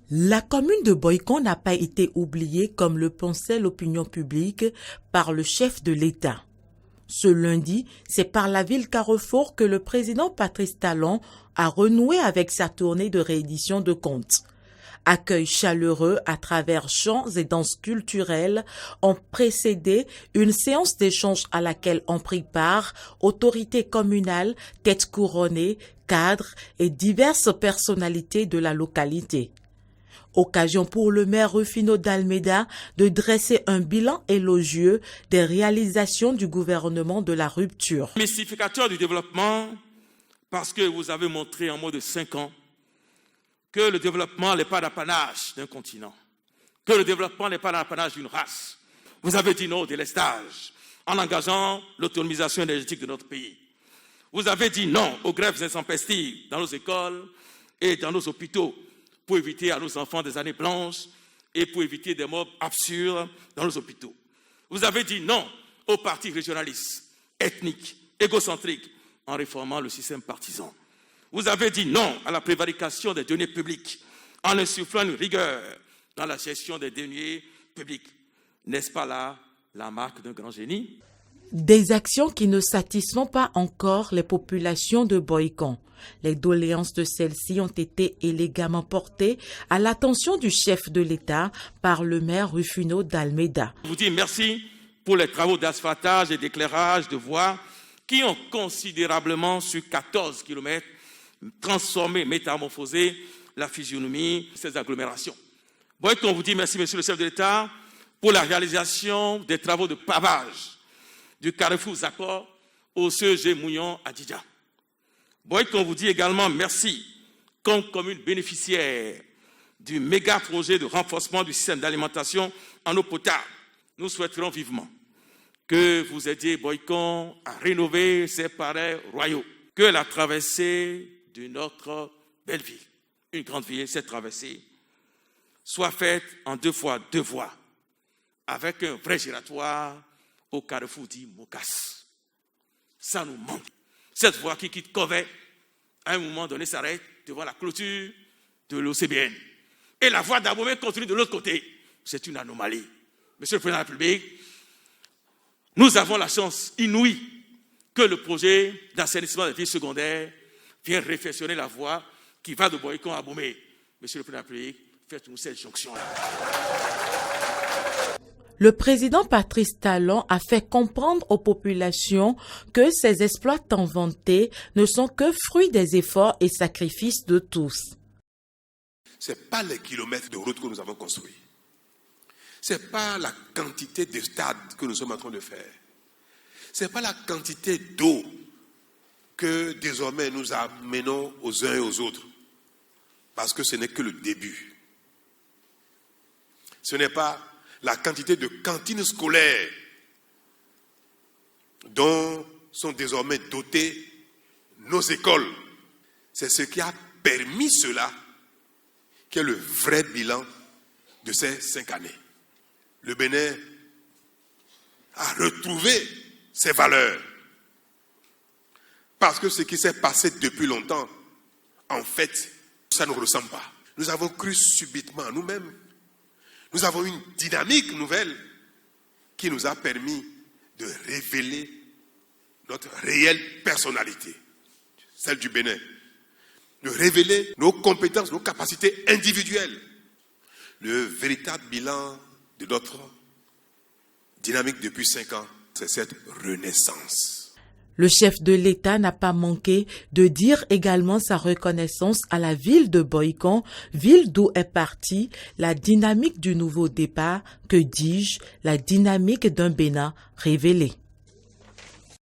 La commune de Boycon n'a pas été oubliée comme le pensait l'opinion publique par le chef de l'État. Ce lundi, c'est par la ville Carrefour que le président Patrice Talon a renoué avec sa tournée de réédition de comptes. Accueil chaleureux à travers chants et danses culturelles ont précédé une séance d'échange à laquelle ont pris part autorités communales, têtes couronnées, cadres et diverses personnalités de la localité. Occasion pour le maire Rufino d'Almeida de dresser un bilan élogieux des réalisations du gouvernement de la rupture. Mystificateur du développement, parce que vous avez montré en moins de 5 ans que le développement n'est pas l'apanage d'un continent, que le développement n'est pas l'apanage d'une race. Vous avez dit non au délestage en engageant l'autonomisation énergétique de notre pays. Vous avez dit non aux grèves intempestives dans nos écoles et dans nos hôpitaux pour éviter à nos enfants des années blanches et pour éviter des morts absurdes dans nos hôpitaux. Vous avez dit non aux partis régionalistes, ethniques, égocentriques, en réformant le système partisan. Vous avez dit non à la prévarication des deniers publics, en insufflant une rigueur dans la gestion des deniers publics. N'est-ce pas là la marque d'un grand génie? Des actions qui ne satisfont pas encore les populations de Boycon. Les doléances de celles-ci ont été élégamment portées à l'attention du chef de l'État par le maire Rufino d'Almeida. Je vous dis merci pour les travaux d'asphaltage et d'éclairage de voies qui ont considérablement, sur 14 km, transformé, métamorphosé la physionomie de ces agglomérations. Boycon vous dit merci, monsieur le chef de l'État, pour la réalisation des travaux de pavage du carrefour Zakor au CEG Mouillon à Didja. Boycon vous dit également merci comme commune bénéficiaire du méga projet de renforcement du système d'alimentation en eau potable. Nous souhaiterons vivement que vous aidiez Boycon à rénover ses palais royaux, que la traversée de notre belle ville, une grande ville, cette traversée, soit faite en 2 fois 2 voies, avec un vrai giratoire au carrefour dit Mokas. Ça nous manque. Cette voie qui quitte Covet, à un moment donné, s'arrête devant la clôture de l'OCBN. Et la voie d'Abomey continue de l'autre côté. C'est une anomalie. Monsieur le Président de la République, nous avons la chance inouïe que le projet d'assainissement des villes secondaires vienne réfectionner la voie qui va de Boycon à Abomey. Monsieur le Président de la République, faites-nous cette jonction-là. Le président Patrice Talon a fait comprendre aux populations que ces exploits tant vantés ne sont que fruit des efforts et sacrifices de tous. Ce n'est pas les kilomètres de route que nous avons construits. Ce n'est pas la quantité de stades que nous sommes en train de faire. Ce n'est pas la quantité d'eau que désormais nous amenons aux uns et aux autres. Parce que ce n'est que le début. Ce n'est pas la quantité de cantines scolaires dont sont désormais dotées nos écoles. C'est ce qui a permis cela, qui est le vrai bilan de ces 5 années. Le Bénin a retrouvé ses valeurs. Parce que ce qui s'est passé depuis longtemps, en fait, ça ne nous ressemble pas. Nous avons cru subitement à nous-mêmes. Nous avons une dynamique nouvelle qui nous a permis de révéler notre réelle personnalité, celle du Bénin, de révéler nos compétences, nos capacités individuelles. Le véritable bilan de notre dynamique depuis 5 ans, c'est cette renaissance. Le chef de l'État n'a pas manqué de dire également sa reconnaissance à la ville de Boycon, ville d'où est partie la dynamique du nouveau départ, que dis-je, la dynamique d'un Bénin révélé.